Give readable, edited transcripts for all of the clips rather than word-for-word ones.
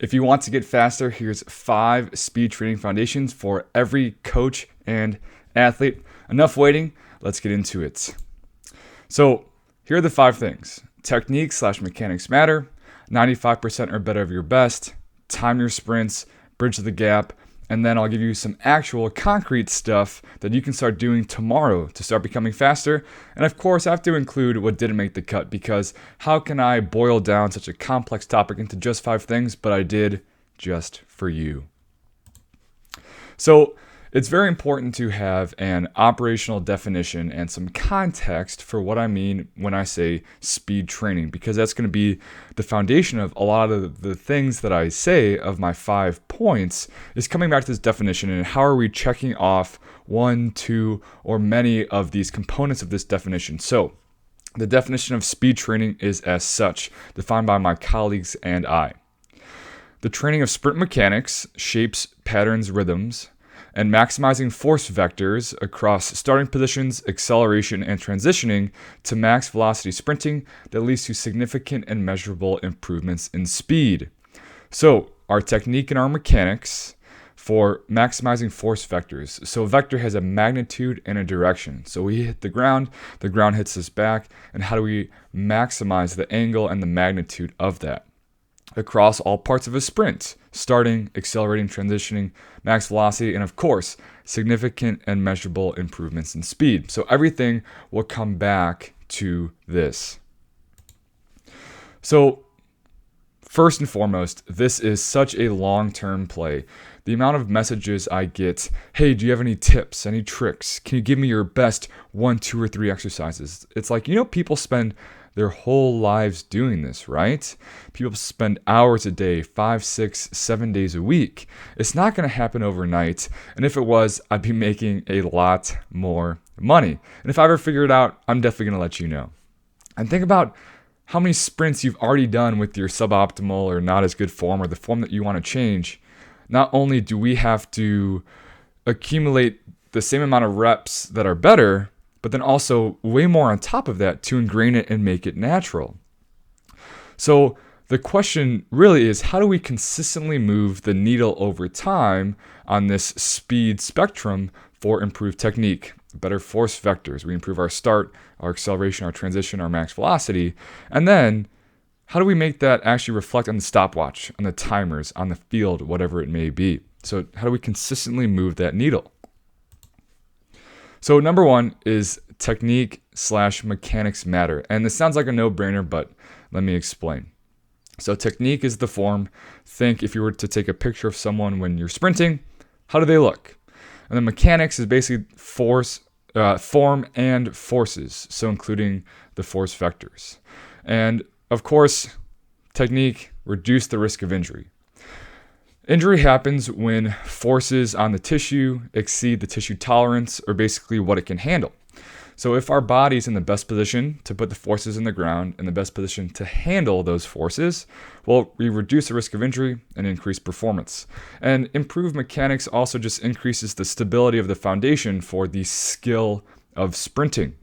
If you want to get faster, here's 5 speed training foundations for every coach and athlete. Enough waiting, let's get into it. So here are the 5 things. Technique/mechanics matter, 95% or better of your best, time your sprints, bridge the gap, and then I'll give you some actual concrete stuff that you can start doing tomorrow to start becoming faster. And of course, I have to include what didn't make the cut, because how can I boil down such a complex topic into just 5 things? But I did, just for you. So it's very important to have an operational definition and some context for what I mean when I say speed training, because that's going to be the foundation of a lot of the things that I say of my 5 points is coming back to this definition and how are we checking off 1, 2, or many of these components of this definition. So the definition of speed training is as such, defined by my colleagues and I. The training of sprint mechanics, shapes, patterns, rhythms, and maximizing force vectors across starting positions, acceleration, and transitioning to max velocity sprinting that leads to significant and measurable improvements in speed. So our technique and our mechanics for maximizing force vectors. So a vector has a magnitude and a direction. So we hit the ground hits us back, and how do we maximize the angle and the magnitude of that across all parts of a sprint, starting, accelerating, transitioning, max velocity, and of course, significant and measurable improvements in speed. So everything will come back to this. So first and foremost, this is such a long-term play. The amount of messages I get, hey, do you have any tips, any tricks? Can you give me your best 1, 2, or 3 exercises? It's like, people spend their whole lives doing this, right? People spend hours a day, 5, 6, 7 days a week. It's not going to happen overnight. And if it was, I'd be making a lot more money. And if I ever figure it out, I'm definitely going to let you know. And think about how many sprints you've already done with your suboptimal or not as good form, or the form that you want to change. Not only do we have to accumulate the same amount of reps that are better, but then also way more on top of that to ingrain it and make it natural. So the question really is, how do we consistently move the needle over time on this speed spectrum for improved technique, better force vectors? We improve our start, our acceleration, our transition, our max velocity. And then how do we make that actually reflect on the stopwatch, on the timers, on the field, whatever it may be? So how do we consistently move that needle? So number 1 is technique/mechanics matter. And this sounds like a no-brainer, but let me explain. So technique is the form. Think if you were to take a picture of someone when you're sprinting, how do they look? And then mechanics is basically form and forces, so including the force vectors. And of course, technique reduce the risk of injury. Injury happens when forces on the tissue exceed the tissue tolerance, or basically what it can handle. So if our body's in the best position to put the forces in the ground, in the best position to handle those forces, well, we reduce the risk of injury and increase performance. And improved mechanics also just increases the stability of the foundation for the skill of sprinting.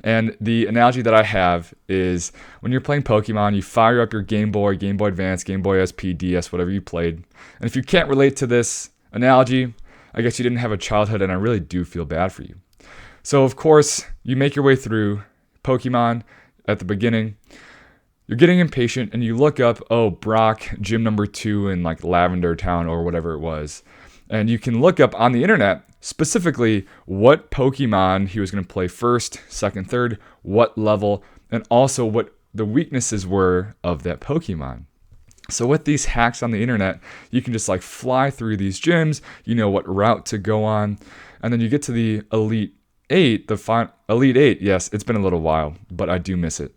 And the analogy that I have is when you're playing Pokemon, you fire up your Game Boy, Game Boy Advance, Game Boy SP, DS, whatever you played. And if you can't relate to this analogy, I guess you didn't have a childhood, and I really do feel bad for you. So of course, you make your way through Pokemon at the beginning. You're getting impatient and you look up, Brock, gym number 2 in like Lavender Town or whatever it was. And you can look up on the internet specifically what Pokemon he was going to play first, second, third, what level, and also what the weaknesses were of that Pokemon. So with these hacks on the internet, you can just like fly through these gyms, you know what route to go on, and then you get to the Elite 8, Elite 8, yes, it's been a little while, but I do miss it.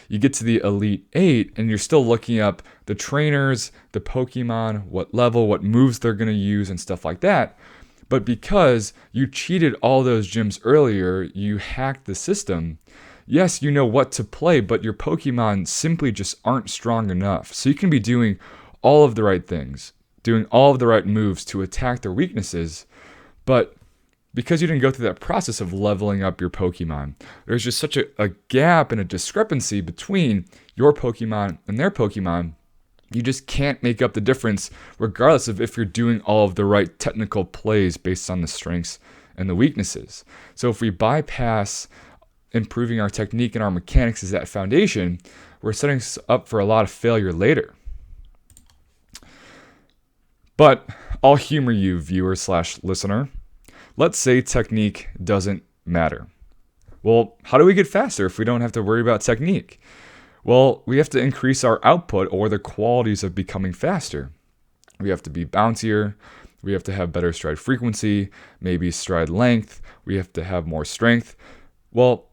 You get to the Elite 8 and you're still looking up the trainers, the Pokemon, what level, what moves they're going to use and stuff like that. But because you cheated all those gyms earlier, you hacked the system. Yes, you know what to play, but your Pokemon simply just aren't strong enough. So you can be doing all of the right things, doing all of the right moves to attack their weaknesses, but because you didn't go through that process of leveling up your Pokemon, there's just such a gap and a discrepancy between your Pokemon and their Pokemon You just can't make up the difference regardless of if you're doing all of the right technical plays based on the strengths and the weaknesses. So if we bypass improving our technique and our mechanics as that foundation, we're setting us up for a lot of failure later. But I'll humor you, viewer/listener. Let's say technique doesn't matter. Well, how do we get faster if we don't have to worry about technique? Well, we have to increase our output or the qualities of becoming faster. We have to be bouncier. We have to have better stride frequency, maybe stride length. We have to have more strength. Well,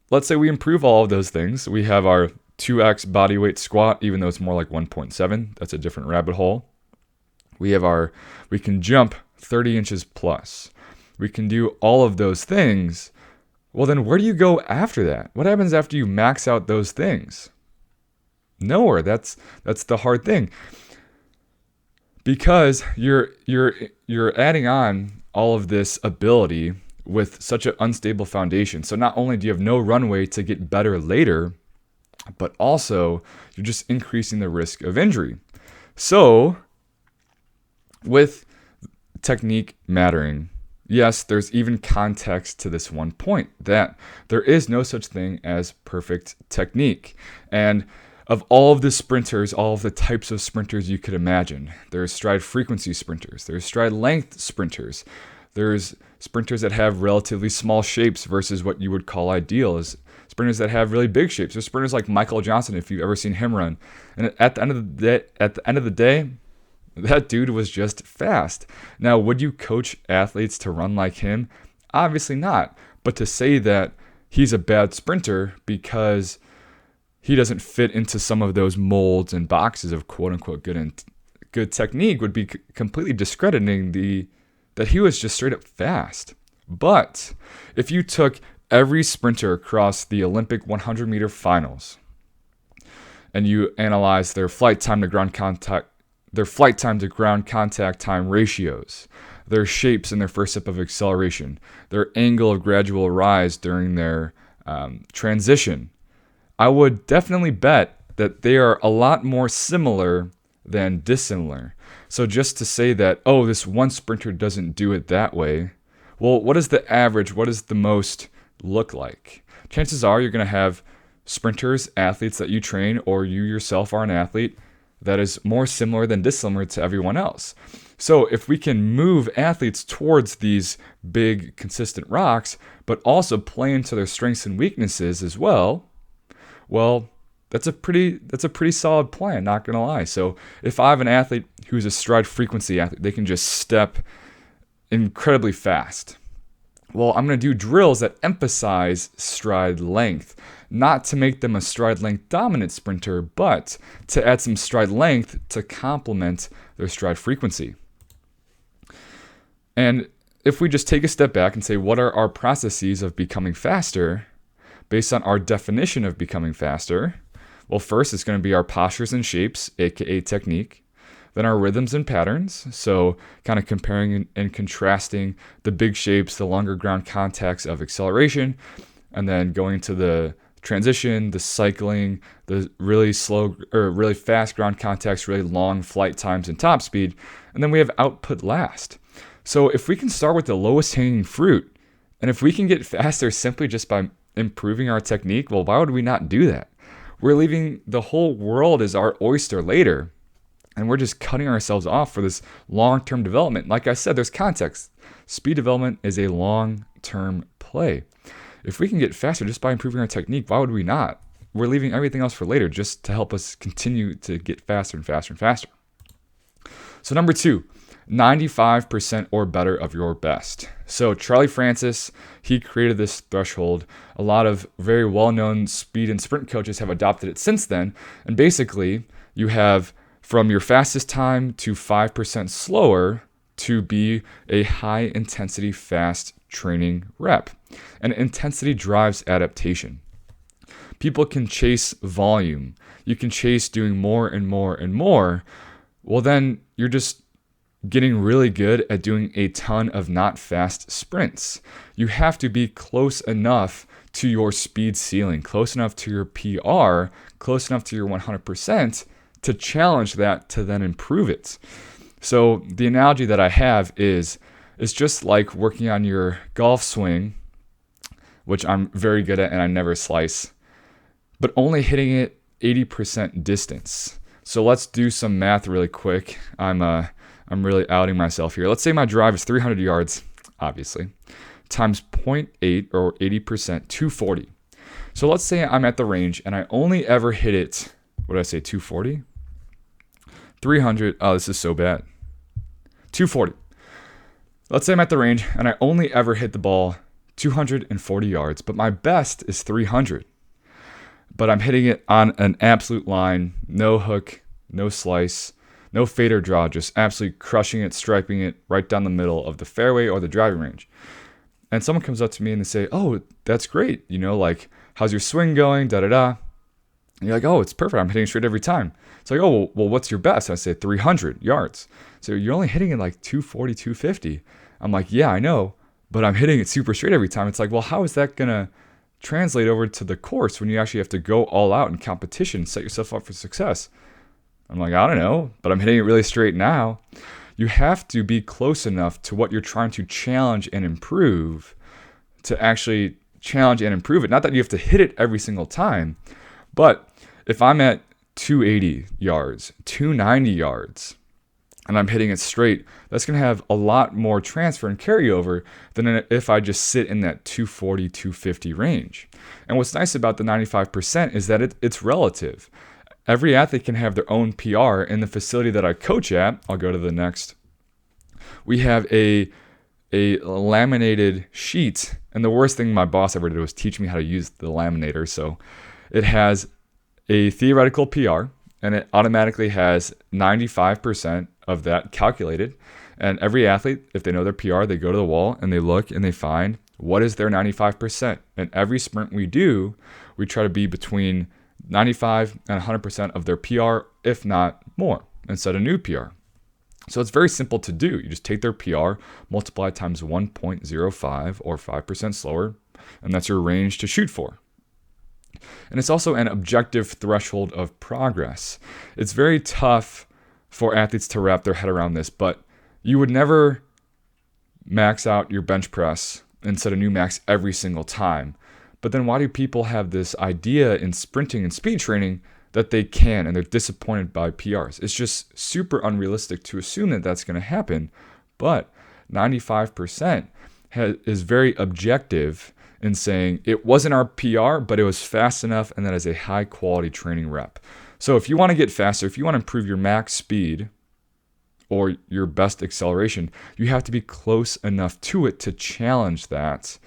let's say we improve all of those things. We have our 2x body weight squat, even though it's more like 1.7. That's a different rabbit hole. We can jump 30 inches plus. We can do all of those things. Well, then where do you go after that? What happens after you max out those things? Nowhere. That's the hard thing. Because you're adding on all of this ability with such an unstable foundation. So not only do you have no runway to get better later, but also you're just increasing the risk of injury. So with technique mattering, yes, there's even context to this one point, that there is no such thing as perfect technique. And of all of the sprinters, all of the types of sprinters you could imagine, there's stride frequency sprinters, there's stride length sprinters, there's sprinters that have relatively small shapes versus what you would call ideal, is sprinters that have really big shapes. There's sprinters like Michael Johnson, if you've ever seen him run. And at the end of the day, that dude was just fast. Now, would you coach athletes to run like him? Obviously not. But to say that he's a bad sprinter because he doesn't fit into some of those molds and boxes of quote-unquote good technique would be completely discrediting that he was just straight up fast. But if you took every sprinter across the Olympic 100-meter finals and you analyzed their flight time to ground contact time ratios, their shapes in their first step of acceleration, their angle of gradual rise during their transition, I would definitely bet that they are a lot more similar than dissimilar. So just to say that, oh, this one sprinter doesn't do it that way, well, what is the average? What does the most look like? Chances are you're going to have sprinters, athletes that you train, or you yourself are an athlete that is more similar than dissimilar to everyone else. So if we can move athletes towards these big, consistent rocks, but also play into their strengths and weaknesses as well, that's a pretty solid plan, not gonna lie. So if I have an athlete who's a stride frequency athlete, they can just step incredibly fast. Well, I'm going to do drills that emphasize stride length, not to make them a stride length dominant sprinter, but to add some stride length to complement their stride frequency. And if we just take a step back and say, what are our processes of becoming faster based on our definition of becoming faster? Well, first, it's going to be our postures and shapes, aka technique. Then our rhythms and patterns, so kind of comparing and contrasting the big shapes, the longer ground contacts of acceleration, and then going to the transition, the cycling, the really slow or really fast ground contacts, really long flight times and top speed, and then we have output last. So if we can start with the lowest hanging fruit, and if we can get faster simply just by improving our technique, well, why would we not do that? We're leaving the whole world as our oyster later. And we're just cutting ourselves off for this long-term development. Like I said, there's context. Speed development is a long-term play. If we can get faster just by improving our technique, why would we not? We're leaving everything else for later just to help us continue to get faster and faster and faster. So number 2, 95% or better of your best. So Charlie Francis, he created this threshold. A lot of very well-known speed and sprint coaches have adopted it since then. And basically, you have from your fastest time to 5% slower to be a high intensity fast training rep. And intensity drives adaptation. People can chase volume. You can chase doing more and more and more. Well, then you're just getting really good at doing a ton of not fast sprints. You have to be close enough to your speed ceiling, close enough to your PR, close enough to your 100% to challenge that to then improve it. So the analogy that I have is it's just like working on your golf swing, which I'm very good at and I never slice, but only hitting it 80% distance. So let's do some math really quick. I'm really outing myself here. Let's say my drive is 300 yards, obviously, times 0.8 or 80%, 240. So let's say I'm at the range and I only ever hit it, what did I say, 240? 300, oh, this is so bad. 240. Let's say I'm at the range and I only ever hit the ball 240 yards, but my best is 300. But I'm hitting it on an absolute line, no hook, no slice, no fade or draw, just absolutely crushing it, striping it right down the middle of the fairway or the driving range. And someone comes up to me and they say, oh, that's great. You know, like, how's your swing going? Da-da-da. And you're like, oh, it's perfect. I'm hitting straight every time. It's like, oh, well, what's your best? I say 300 yards. So you're only hitting it like 240, 250. I'm like, yeah, I know, but I'm hitting it super straight every time. It's like, well, how is that going to translate over to the course when you actually have to go all out in competition, set yourself up for success? I'm like, I don't know, but I'm hitting it really straight now. You have to be close enough to what you're trying to challenge and improve to actually challenge and improve it. Not that you have to hit it every single time, but if I'm at 280 yards, 290 yards, and I'm hitting it straight, that's going to have a lot more transfer and carryover than if I just sit in that 240, 250 range. And what's nice about the 95% is that it's relative. Every athlete can have their own PR. In the facility that I coach at, I'll go to the next, we have a laminated sheet. And the worst thing my boss ever did was teach me how to use the laminator. So it has a theoretical PR, and it automatically has 95% of that calculated. And every athlete, if they know their PR, they go to the wall and they look and they find what is their 95%. And every sprint we do, we try to be between 95 and 100% of their PR, if not more, and set a new PR. So it's very simple to do. You just take their PR, multiply times 1.05 or 5% slower, and that's your range to shoot for. And it's also an objective threshold of progress. It's very tough for athletes to wrap their head around this, but you would never max out your bench press and set a new max every single time. But then why do people have this idea in sprinting and speed training that they can, and they're disappointed by PRs? It's just super unrealistic to assume that that's going to happen. But 95% is very objective in saying it wasn't our PR, but it was fast enough, and that is a high quality training rep. So if you want to get faster, if you want to improve your max speed or your best acceleration, you have to be close enough to it to challenge that.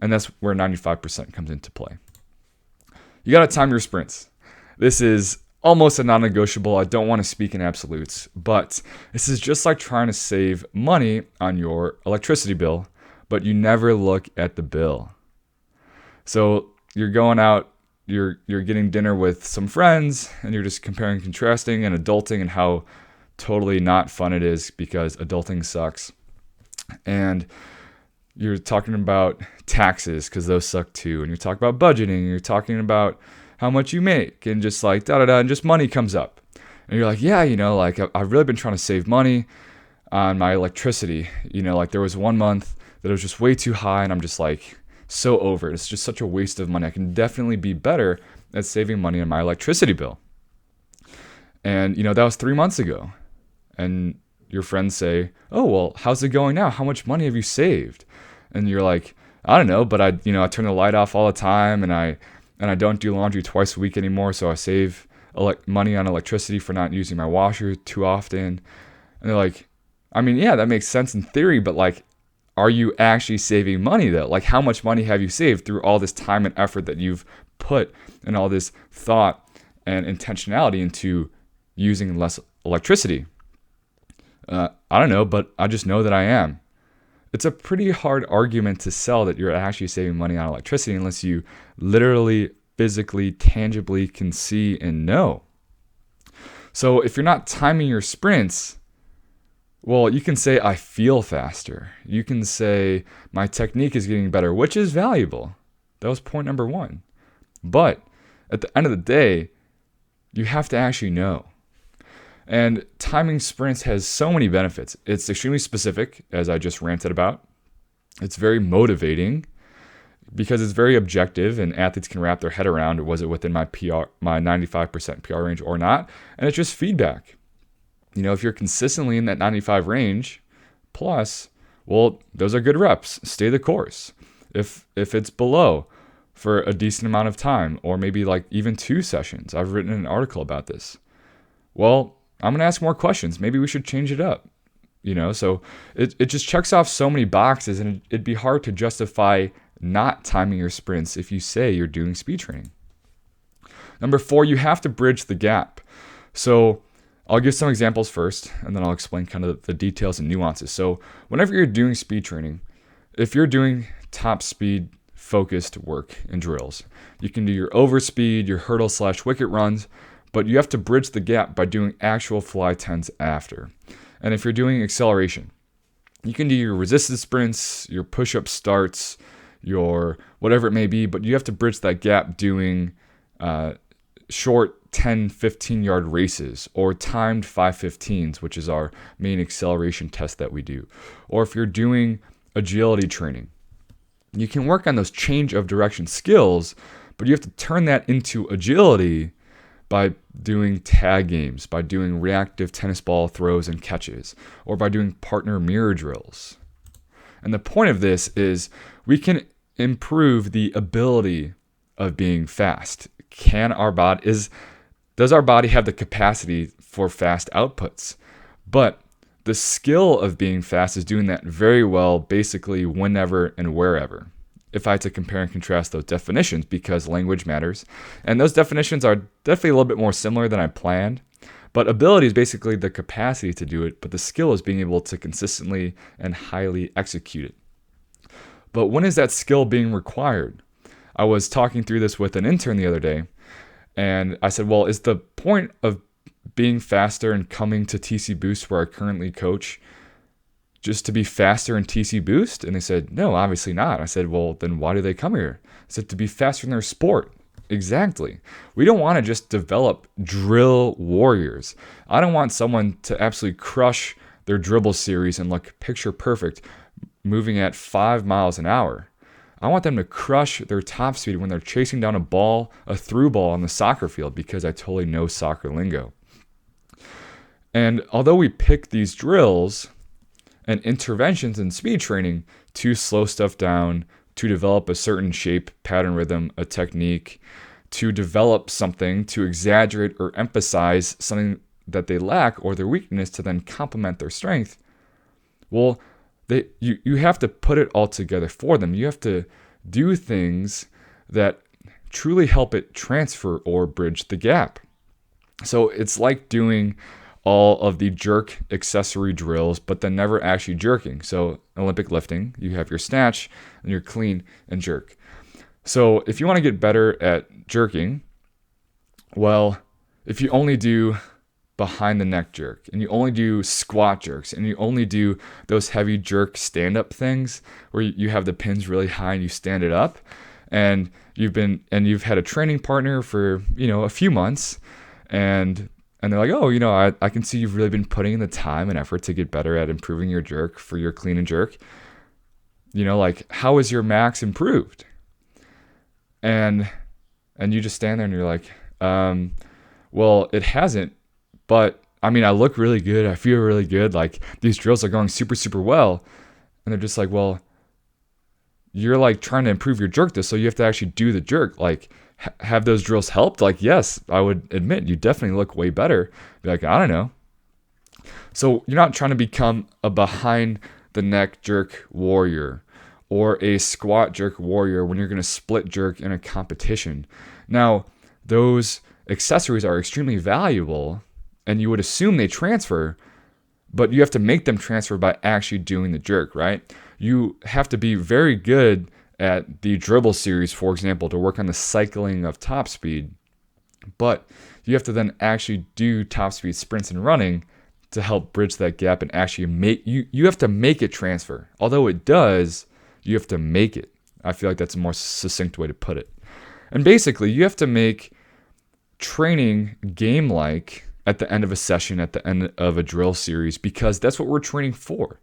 And that's where 95% comes into play. You got to time your sprints. This is almost a non-negotiable. I don't want to speak in absolutes, but this is just like trying to save money on your electricity bill, but you never look at the bill. So you're going out, you're getting dinner with some friends, and you're just comparing and contrasting and adulting and how totally not fun it is because adulting sucks. And you're talking about taxes because those suck too. And you're talking about budgeting. And you're talking about how much you make and just like da-da-da, and just money comes up. And you're like, yeah, like I've really been trying to save money on my electricity. Like there was 1 month that it was just way too high and I'm just like so over it. It's just such a waste of money. I can definitely be better at saving money on my electricity bill. And, that was 3 months ago. And your friends say, oh, well, how's it going now? How much money have you saved? And you're like, I don't know, but I turn the light off all the time and I don't do laundry twice a week anymore. So I save money on electricity for not using my washer too often. And they're like, I mean, yeah, that makes sense in theory, but like, are you actually saving money though? Like how much money have you saved through all this time and effort that you've put and all this thought and intentionality into using less electricity? I don't know, but I just know that I am. It's a pretty hard argument to sell that you're actually saving money on electricity unless you literally, physically, tangibly can see and know. So if you're not timing your sprints, well, you can say, I feel faster. You can say, my technique is getting better, which is valuable. That was point number 1. But at the end of the day, You have to actually know. And timing sprints has so many benefits. It's extremely specific, as I just ranted about. It's very motivating because it's very objective and athletes can wrap their head around, was it within my 95% PR range or not? And it's just feedback. If you're consistently in that 95 range plus, well, those are good reps. Stay the course. If it's below for a decent amount of time, or maybe like even 2 sessions, I've written an article about this. Well, I'm going to ask more questions. Maybe we should change it up. So it just checks off so many boxes, and it'd be hard to justify not timing your sprints if you say you're doing speed training. Number 4, you have to bridge the gap. So I'll give some examples first, and then I'll explain kind of the details and nuances. So whenever you're doing speed training, if you're doing top speed focused work and drills, you can do your overspeed, your hurdle/wicket runs, but you have to bridge the gap by doing actual fly 10s after. And if you're doing acceleration, you can do your resisted sprints, your push-up starts, your whatever it may be, but you have to bridge that gap doing short 10, 15-yard races or timed 5:15s, which is our main acceleration test that we do. Or if you're doing agility training, you can work on those change of direction skills, but you have to turn that into agility by doing tag games, by doing reactive tennis ball throws and catches, or by doing partner mirror drills. And the point of this is we can improve the ability of being fast. Does our body have the capacity for fast outputs? But the skill of being fast is doing that very well, basically whenever and wherever. If I had to compare and contrast those definitions, because language matters. And those definitions are definitely a little bit more similar than I planned. But ability is basically the capacity to do it, but the skill is being able to consistently and highly execute it. But when is that skill being required? I was talking through this with an intern the other day, and I said, well, is the point of being faster and coming to TCBoost, where I currently coach, just to be faster in TCBoost? And they said, no, obviously not. I said, well, then why do they come here? I said, to be faster in their sport. Exactly. We don't want to just develop drill warriors. I don't want someone to absolutely crush their dribble series and look picture perfect moving at 5 miles an hour. I want them to crush their top speed when they're chasing down a through ball on the soccer field, because I totally know soccer lingo. And although we pick these drills and interventions in speed training to slow stuff down, to develop a certain shape, pattern, rhythm, a technique, to develop something, to exaggerate or emphasize something that they lack or their weakness to then complement their strength, well, you have to put it all together for them. You have to do things that truly help it transfer or bridge the gap. So it's like doing all of the jerk accessory drills, but then never actually jerking. So Olympic lifting, you have your snatch and your clean and jerk. So if you want to get better at jerking, well, if you only do behind the neck jerk and you only do squat jerks and you only do those heavy jerk stand-up things where you have the pins really high and you stand it up, and you've had a training partner for a few months, and they're like, oh, I can see you've really been putting in the time and effort to get better at improving your jerk for your clean and jerk. Like, how is your max improved? And you just stand there and you're like, well, it hasn't, but I look really good. I feel really good. Like, these drills are going super, super well. And they're just like, well, you're like trying to improve your jerk so you have to actually do the jerk. Like, have those drills helped? Like, yes, I would admit you definitely look way better. Be like, I don't know. So you're not trying to become a behind the neck jerk warrior or a squat jerk warrior when you're going to split jerk in a competition. Now, those accessories are extremely valuable and you would assume they transfer, but you have to make them transfer by actually doing the jerk, right? You have to be very good at the dribble series, for example, to work on the cycling of top speed, but you have to then actually do top speed sprints and running to help bridge that gap and actually you have to make it transfer. Although it does, you have to make it. I feel like that's a more succinct way to put it. And basically, you have to make training game-like at the end of a session, at the end of a drill series, because that's what we're training for.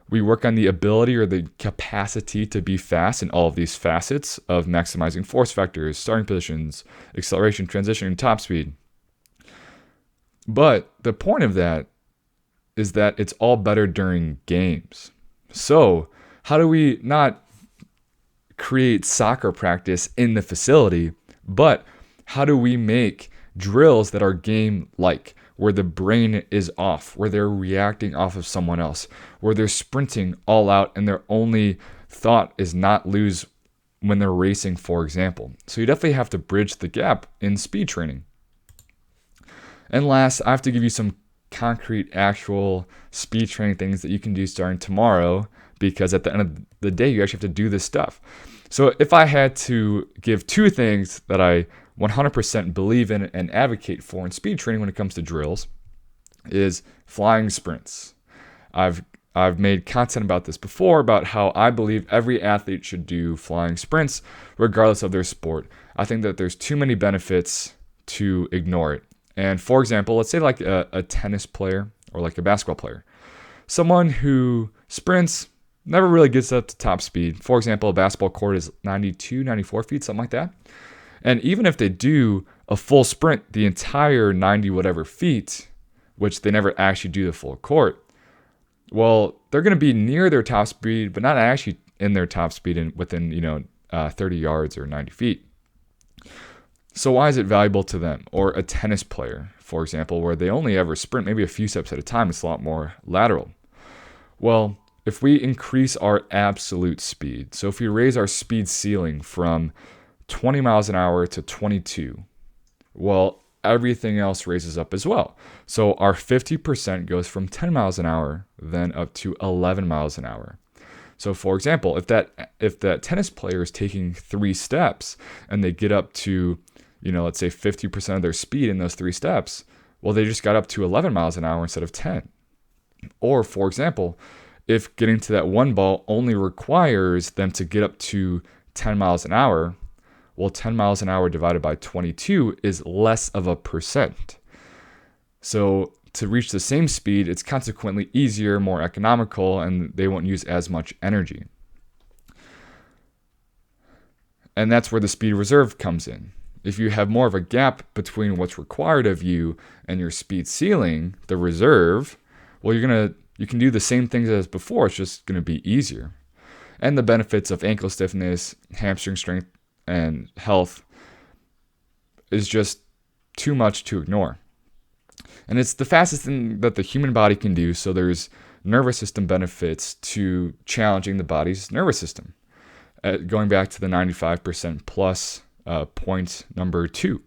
We work on the ability or the capacity to be fast in all of these facets of maximizing force vectors, starting positions, acceleration, transition, and top speed. But the point of that is that it's all better during games. So how do we not create soccer practice in the facility, but how do we make drills that are game-like, where the brain is off, where they're reacting off of someone else, where they're sprinting all out and their only thought is not lose when they're racing, for example. So you definitely have to bridge the gap in speed training. And last, I have to give you some concrete, actual speed training things that you can do starting tomorrow, because at the end of the day, you actually have to do this stuff. So if I had to give two things that I 100% believe in and advocate for in speed training when it comes to drills, is flying sprints. I've made content about this before, about how I believe every athlete should do flying sprints regardless of their sport. I think that there's too many benefits to ignore it. And for example, let's say like a tennis player or like a basketball player. Someone who sprints never really gets up to top speed. For example, a basketball court is 92, 94 feet, something like that. And even if they do a full sprint the entire 90 whatever feet, which they never actually do the full court, well, they're going to be near their top speed, but not actually in their top speed within 30 yards or 90 feet. So why is it valuable to them? Or a tennis player, for example, where they only ever sprint maybe a few steps at a time. It's a lot more lateral. Well, if we increase our absolute speed, so if we raise our speed ceiling from 20 miles an hour to 22, well, everything else raises up as well. So our 50% goes from 10 miles an hour then up to 11 miles an hour. So for example, if that tennis player is taking 3 steps and they get up to, let's say 50% of their speed in those 3 steps, well, they just got up to 11 miles an hour instead of 10. Or for example, if getting to that one ball only requires them to get up to 10 miles an hour, well, 10 miles an hour divided by 22 is less of a percent. So to reach the same speed, it's consequently easier, more economical, and they won't use as much energy. And that's where the speed reserve comes in. If you have more of a gap between what's required of you and your speed ceiling, the reserve, well, you can do the same things as before. It's just going to be easier. And the benefits of ankle stiffness, hamstring strength, and health is just too much to ignore. And it's the fastest thing that the human body can do. So there's nervous system benefits to challenging the body's nervous system. Going back to the 95% plus point number 2.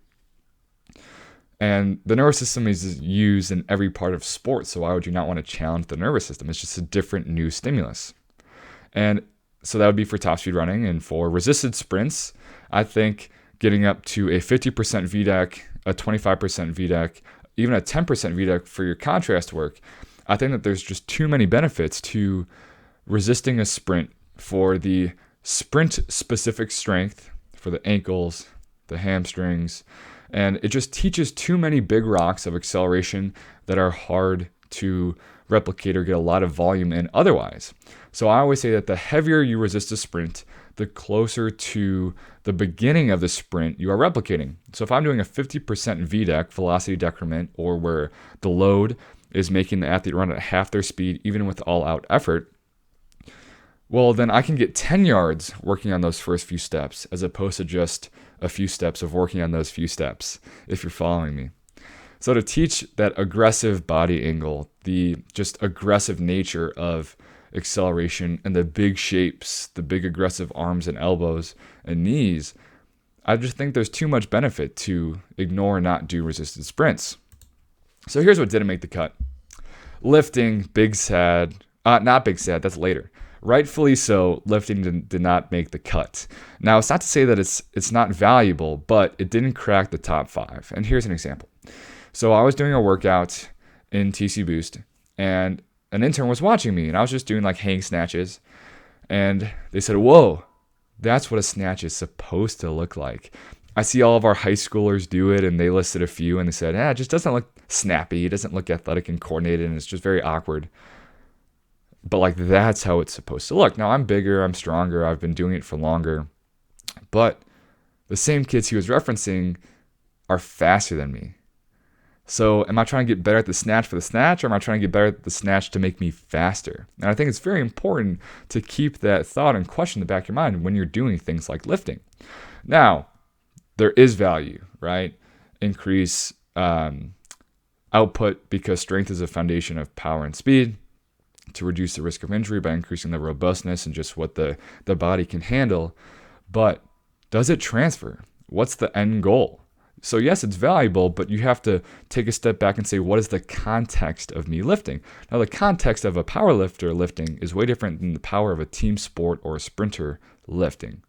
And the nervous system is used in every part of sports. So why would you not want to challenge the nervous system? It's just a different new stimulus. And so that would be for top speed running. And for resisted sprints, I think getting up to a 50% VDEC, a 25% VDEC, even a 10% VDEC for your contrast work, I think that there's just too many benefits to resisting a sprint for the sprint-specific strength, for the ankles, the hamstrings, and it just teaches too many big rocks of acceleration that are hard to replicate or get a lot of volume in otherwise. So I always say that the heavier you resist a sprint, the closer to the beginning of the sprint you are replicating. So if I'm doing a 50% VDEC, velocity decrement, or where the load is making the athlete run at half their speed, even with all-out effort, well, then I can get 10 yards working on those first few steps, as opposed to just a few steps of working on those few steps, if you're following me. So to teach that aggressive body angle, the just aggressive nature of acceleration and the big shapes, the big aggressive arms and elbows and knees, I just think there's too much benefit to ignore and not do resisted sprints. So here's what didn't make the cut. Lifting, big sad, not big sad, that's later. Rightfully so, lifting did not make the cut. Now, it's not to say that it's not valuable, but it didn't crack the top 5. And here's an example. So I was doing a workout in TCBoost, and an intern was watching me, and I was just doing like hang snatches. And they said, whoa, that's what a snatch is supposed to look like. I see all of our high schoolers do it, and they listed a few, and they said, it just doesn't look snappy. It doesn't look athletic and coordinated, and it's just very awkward. But like, that's how it's supposed to look. Now, I'm bigger, I'm stronger, I've been doing it for longer. But the same kids he was referencing are faster than me. So am I trying to get better at the snatch for the snatch, or am I trying to get better at the snatch to make me faster? And I think it's very important to keep that thought and question in the back of your mind when you're doing things like lifting. Now, there is value, right? Increase output, because strength is a foundation of power and speed, to reduce the risk of injury by increasing the robustness and just what the body can handle. But does it transfer? What's the end goal? So yes, it's valuable, but you have to take a step back and say, what is the context of me lifting? Now, the context of a power lifter lifting is way different than the power of a team sport or a sprinter lifting.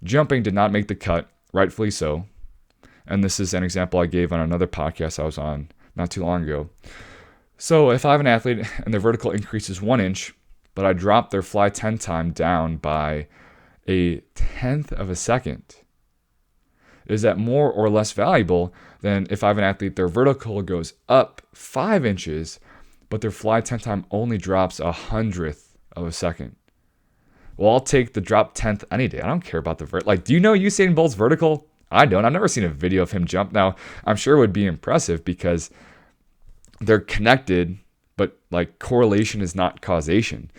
Jumping did not make the cut, rightfully so. And this is an example I gave on another podcast I was on not too long ago. So if I have an athlete and their vertical increases 1 inch, but I drop their fly 10 time down by a 1/10 of a second, is that more or less valuable than if I have an athlete, their vertical goes up 5 inches, but their fly 10 time only drops 1/100th of a second? Well, I'll take the drop 10th any day. I don't care about the like, do you know Usain Bolt's vertical? I don't. I've never seen a video of him jump. Now, I'm sure it would be impressive because they're connected, but like, correlation is not causation.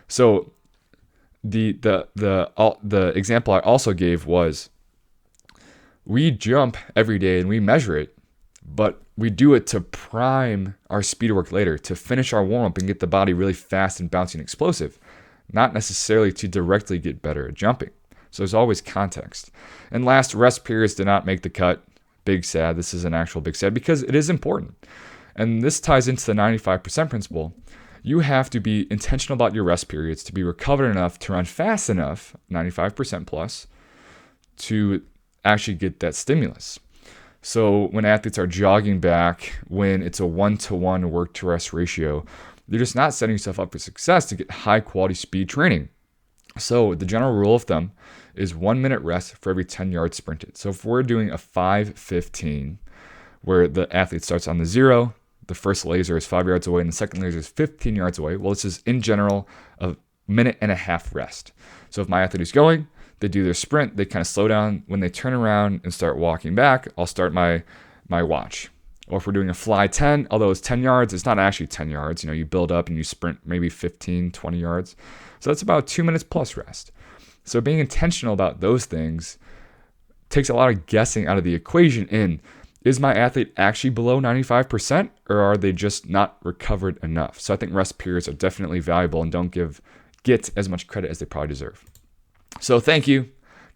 So the example I also gave was, we jump every day and we measure it, but we do it to prime our speed work later, to finish our warm up and get the body really fast and bouncy and explosive, not necessarily to directly get better at jumping. So there's always context. And last, rest periods did not make the cut. Big sad. This is an actual big sad, because it is important. And this ties into the 95% principle. You have to be intentional about your rest periods to be recovered enough to run fast enough, 95% plus, to actually get that stimulus. So when athletes are jogging back, when it's a 1-to-1 work to rest ratio, you're just not setting yourself up for success to get high quality speed training. So the general rule of thumb is 1 minute rest for every 10 yards sprinted. So if we're doing a 5:15, where the athlete starts on the 0, the first laser is 5 yards away and the second laser is 15 yards away. Well, this is in general a minute and a half rest. So if my athlete is going, they do their sprint, they kind of slow down. When they turn around and start walking back, I'll start my watch. Or if we're doing a fly 10, although it's 10 yards, it's not actually 10 yards. You build up and you sprint maybe 15, 20 yards. So that's about 2 minutes plus rest. So being intentional about those things takes a lot of guessing out of the equation. Is my athlete actually below 95%, or are they just not recovered enough? So I think rest periods are definitely valuable and don't get as much credit as they probably deserve. So thank you.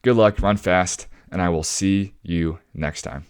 Good luck, run fast, and I will see you next time.